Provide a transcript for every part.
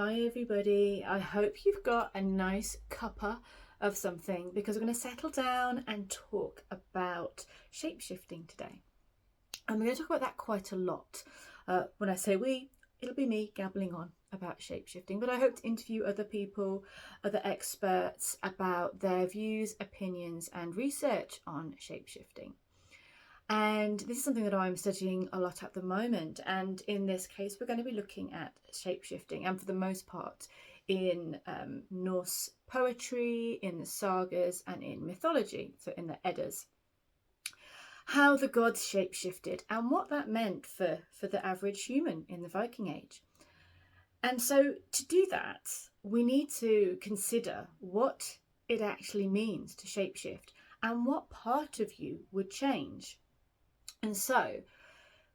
Hi everybody, I hope you've got a nice cuppa of something because we're going to settle down and talk about shapeshifting today. And we're going to talk about that quite a lot. When I say we, it'll be me gabbling on about shapeshifting, but I hope to interview other people, other experts about their views, opinions and research on shapeshifting. And this is something that I'm studying a lot at the moment. And in this case, we're going to be looking at shapeshifting, and for the most part in Norse poetry, in the sagas and in mythology, so in the Eddas. How the gods shapeshifted and what that meant for the average human in the Viking Age. And so to do that, we need to consider what it actually means to shapeshift and what part of you would change. And so,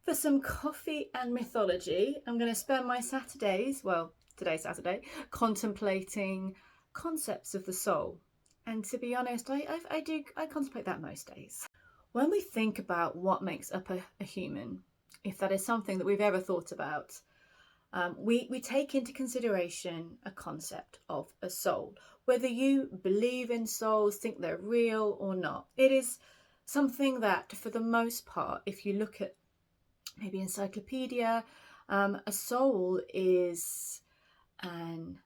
for some coffee and mythology, I'm going to spend my Saturdays, well, today's Saturday, contemplating concepts of the soul. And to be honest, I contemplate that most days. When we think about what makes up a human, if that is something that we've ever thought about, we take into consideration a concept of a soul. Whether you believe in souls, think they're real or not, it is something that, for the most part, if you look at maybe encyclopedia, a soul is an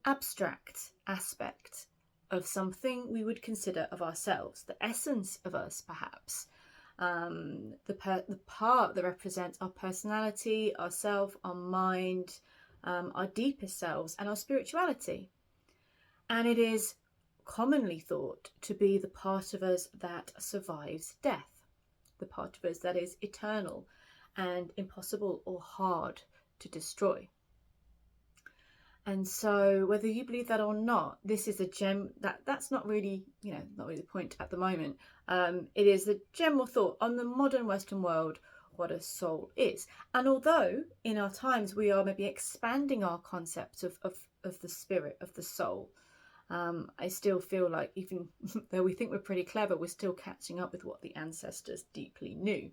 abstract aspect of something we would consider of ourselves, the essence of us, perhaps. The part that represents our personality, our self, our mind, our deepest selves and our spirituality. And it is commonly thought to be the part of us that survives death, the part of us that is eternal and impossible or hard to destroy. And so whether you believe that or not, this is a gem that's not really, not really the point at the moment. It is the general thought on the modern Western world what a soul is. And although in our times we are maybe expanding our concepts of the spirit, of the soul, I still feel like even though we think we're pretty clever, we're still catching up with what the ancestors deeply knew.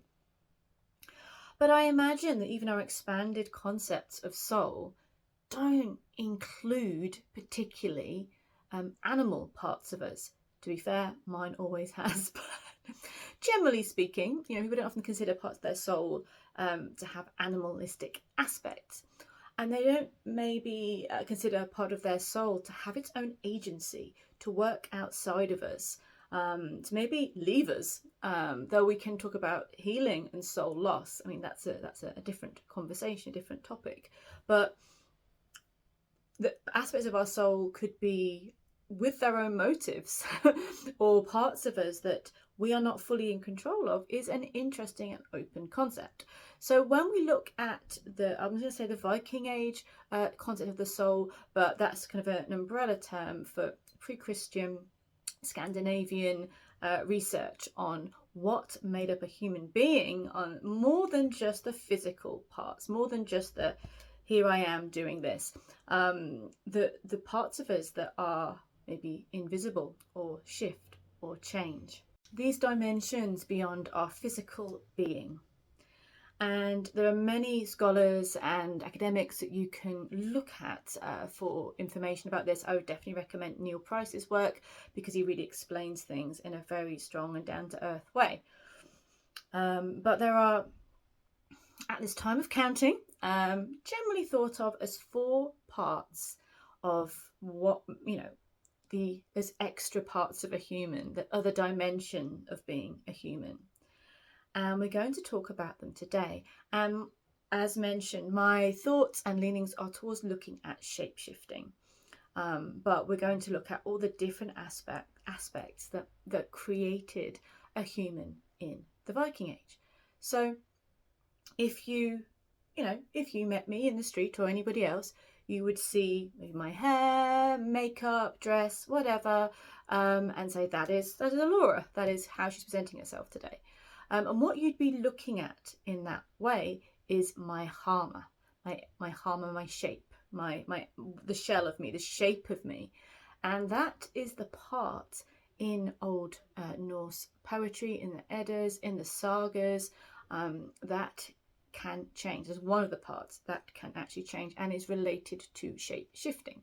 But I imagine that even our expanded concepts of soul don't include particularly animal parts of us. To be fair, mine always has. But generally speaking, people don't often consider parts of their soul to have animalistic aspects. And they don't maybe consider part of their soul to have its own agency, to work outside of us, to maybe leave us, though we can talk about healing and soul loss. I mean, that's a different conversation, a different topic. But the aspects of our soul could be with their own motives or parts of us that we are not fully in control of is an interesting and open concept. So when we look at I'm going to say the Viking Age concept of the soul, but that's kind of an umbrella term for pre-Christian Scandinavian research on what made up a human being, on more than just the physical parts, more than just the here I am doing this, the parts of us that are maybe invisible or shift or change. These dimensions beyond our physical being. And there are many scholars and academics that you can look at for information about this. I would definitely recommend Neil Price's work because he really explains things in a very strong and down-to-earth way. But there are, at this time of counting, generally thought of as 4 parts of what, as extra parts of a human, the other dimension of being a human. And we're going to talk about them today. As mentioned, my thoughts and leanings are towards looking at shapeshifting. But we're going to look at all the different aspects that created a human in the Viking Age. So if you met me in the street or anybody else, you would see maybe my hair, makeup, dress, whatever, and say that is Laura. That is how she's presenting herself today. And what you'd be looking at in that way is my harma, my shape, the shell of me, the shape of me, and that is the part in Old Norse poetry, in the Eddas, in the sagas, that can change. There's one of the parts that can actually change and is related to shape shifting.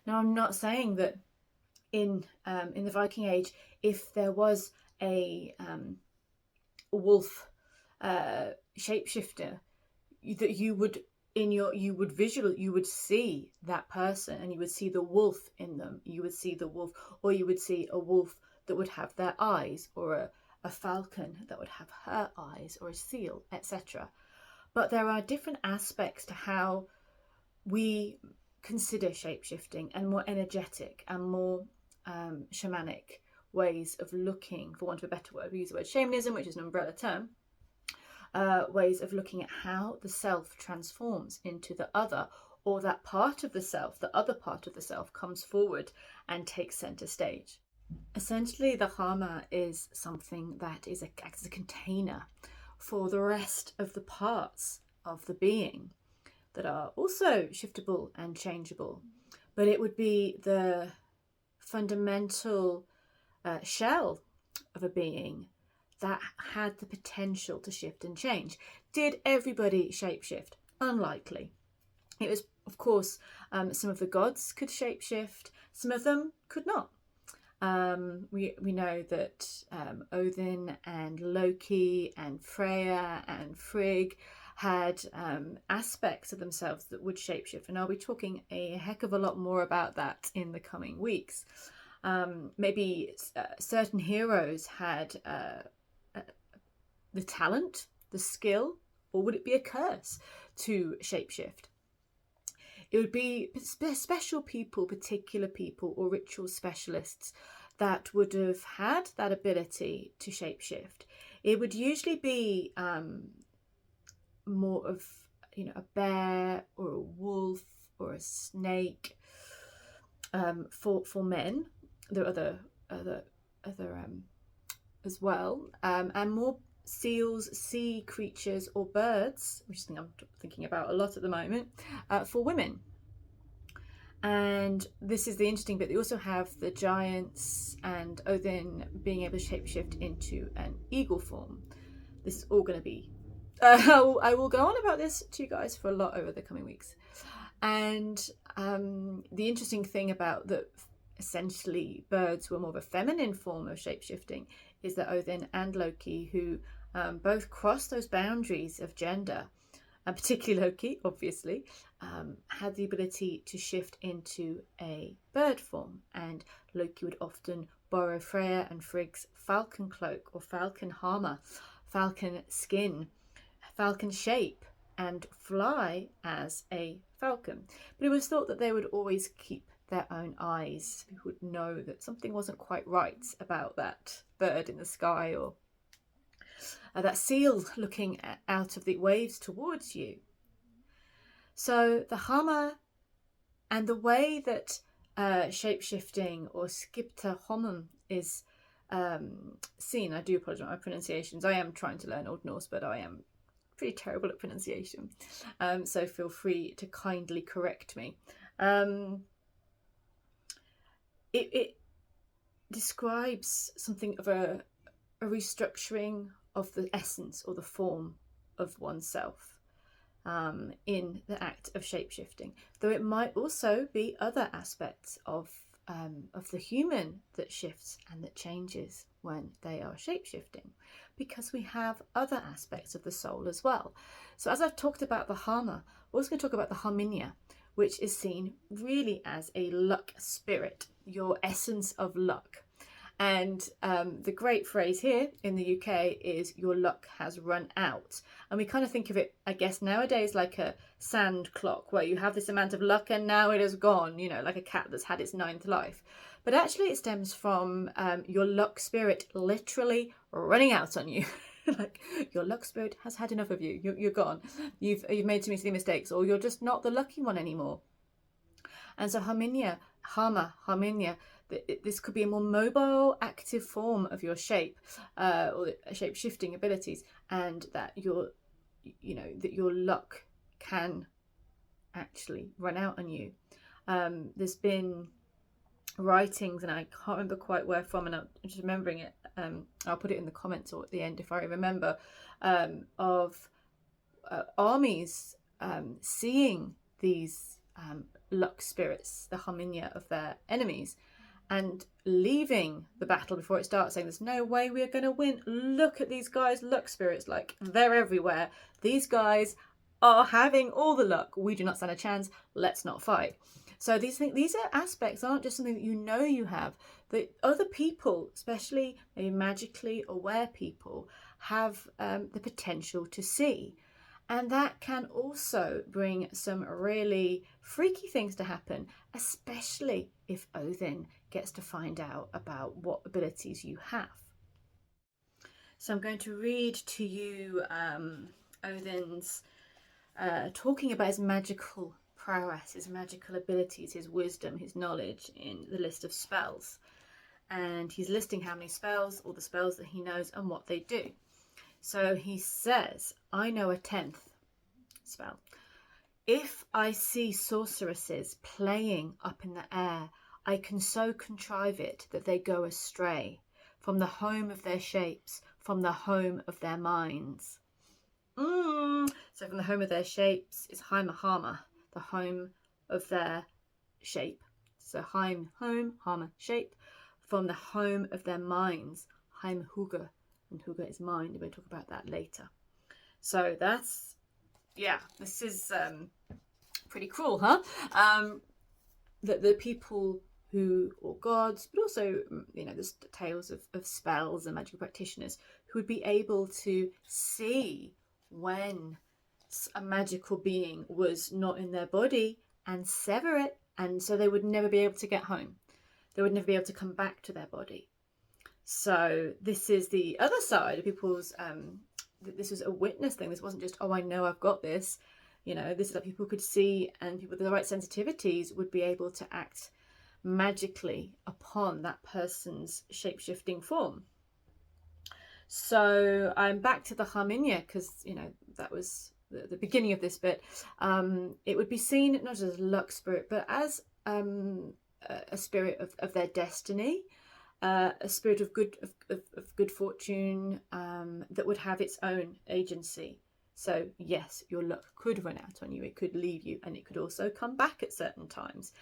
Now, I'm not saying that in the Viking Age, if there was a wolf shapeshifter, that you would see that person and you would see the wolf in them. You would see the wolf, or you would see a wolf that would have their eyes, or a falcon that would have her eyes, or a seal, etc. But there are different aspects to how we consider shapeshifting, and more energetic and more shamanic ways of looking, for want of a better word, we use the word shamanism, which is an umbrella term, ways of looking at how the self transforms into the other, or that part of the self, the other part of the self, comes forward and takes center stage. Essentially, the Hama is something that acts as a container for the rest of the parts of the being that are also shiftable and changeable. But it would be the fundamental shell of a being that had the potential to shift and change. Did everybody shapeshift? Unlikely. It was, of course, some of the gods could shapeshift, some of them could not. We know that Odin and Loki and Freyja and Frigg had aspects of themselves that would shapeshift, and I'll be talking a heck of a lot more about that in the coming weeks. Maybe certain heroes had the talent, the skill, or would it be a curse to shapeshift? It would be special people, particular people, or ritual specialists that would have had that ability to shapeshift. It would usually be more of, a bear or a wolf or a snake. For men, there are other as well, and more seals, sea creatures, or birds, which is something I'm thinking about a lot at the moment, for women. And this is the interesting bit. They also have the giants and Odin being able to shapeshift into an eagle form. This is all going to be I will go on about this to you guys for a lot over the coming weeks. And the interesting thing about that, essentially birds were more of a feminine form of shapeshifting, is that Odin and Loki, who both crossed those boundaries of gender, and particularly Loki, obviously, had the ability to shift into a bird form. And Loki would often borrow Freyja and Frigg's falcon cloak, or falcon armor, falcon skin, falcon shape, and fly as a falcon. But it was thought that they would always keep their own eyes. People would know that something wasn't quite right about that bird in the sky, or that seal looking out of the waves towards you. So the Hama, and the way that shapeshifting, or skipta homum, is seen. I do apologise for my pronunciations. I am trying to learn Old Norse, but I am pretty terrible at pronunciation, so feel free to kindly correct me. It describes something of a restructuring of the essence or the form of oneself in the act of shapeshifting, though it might also be other aspects of the human that shifts and that changes when they are shapeshifting, because we have other aspects of the soul as well. So as I've talked about the Hama, we're also going to talk about the Harminia, which is seen really as a luck spirit, your essence of luck. And the great phrase here in the UK is your luck has run out. And we kind of think of it, I guess, nowadays like a sand clock, where you have this amount of luck and now it is gone, like a cat that's had its 9th life. But actually it stems from your luck spirit literally running out on you. Like, your luck spirit has had enough of you. You're gone. You've made too many mistakes, or you're just not the lucky one anymore. And so Harminia, this could be a more mobile, active form of your shape, or shape shifting abilities, and that your luck can actually run out on you. There's been writings, and I can't remember quite where from, and I'm just remembering it. I'll put it in the comments or at the end if I remember, of armies seeing these luck spirits, the harminia of their enemies, and leaving the battle before it starts, saying there's no way we're going to win. Look at these guys, luck spirits, like they're everywhere. These guys are having all the luck. We do not stand a chance. Let's not fight. So these are aspects aren't just something that you have, that other people, especially maybe magically aware people, have the potential to see. And that can also bring some really freaky things to happen, especially if Odin gets to find out about what abilities you have. So I'm going to read to you Odin's talking about his magical prowess, his magical abilities, his wisdom, his knowledge in the list of spells. And he's listing how many spells, all the spells that he knows and what they do. So he says, I know a 10th spell. If I see sorceresses playing up in the air, I can so contrive it that they go astray from the home of their shapes, from the home of their minds. So from the home of their shapes is Heimahama, the home of their shape. So home, Hama, shape. From the home of their minds, Heimhuga. And Huga is mind, and we'll talk about that later. So that's, yeah, this is pretty cruel, huh? That the people who, or gods, but also, there's tales of spells and magical practitioners who would be able to see when a magical being was not in their body and sever it, and so they would never be able to get home. They would never be able to come back to their body. So this is the other side of people's, this was a witness thing. This wasn't just, oh, I know I've got this. This is that people could see, and people with the right sensitivities would be able to act magically upon that person's shape-shifting form. So I'm back to the harminia, because, that was the beginning of this bit. It would be seen not just as a luck spirit, but as a spirit of their destiny. A spirit of good fortune that would have its own agency. So yes, your luck could run out on you, it could leave you, and it could also come back at certain times.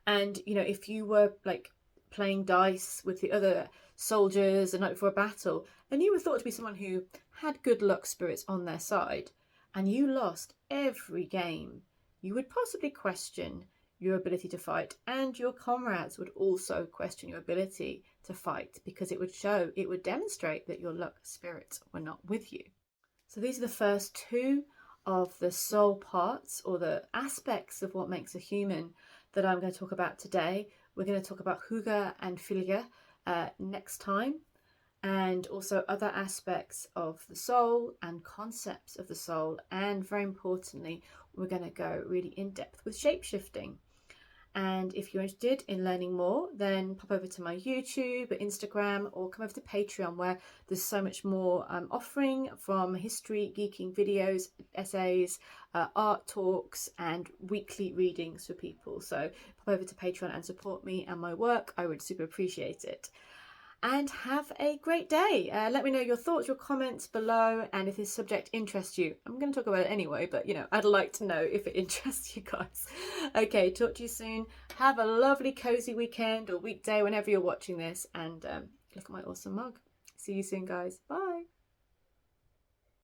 And if you were like playing dice with the other soldiers the night before a battle, and you were thought to be someone who had good luck spirits on their side, and you lost every game, you would possibly question your ability to fight, and your comrades would also question your ability to fight, because it would demonstrate that your luck spirits were not with you. So these are the first two of the soul parts, or the aspects of what makes a human, that I'm going to talk about today. We're going to talk about Huga and Frigga next time, and also other aspects of the soul and concepts of the soul, and very importantly, we're going to go really in depth with shape-shifting. And if you're interested in learning more, then pop over to my YouTube or Instagram, or come over to Patreon, where there's so much more offering, from history, geeking videos, essays, art talks, and weekly readings for people. So pop over to Patreon and support me and my work. I would super appreciate it. And have a great day. Let me know your thoughts, your comments below, and if this subject interests you. I'm going to talk about it anyway, but I'd like to know if it interests you guys. Okay, talk to you soon. Have a lovely cozy weekend or weekday whenever you're watching this, and look at my awesome mug. See you soon, guys. Bye.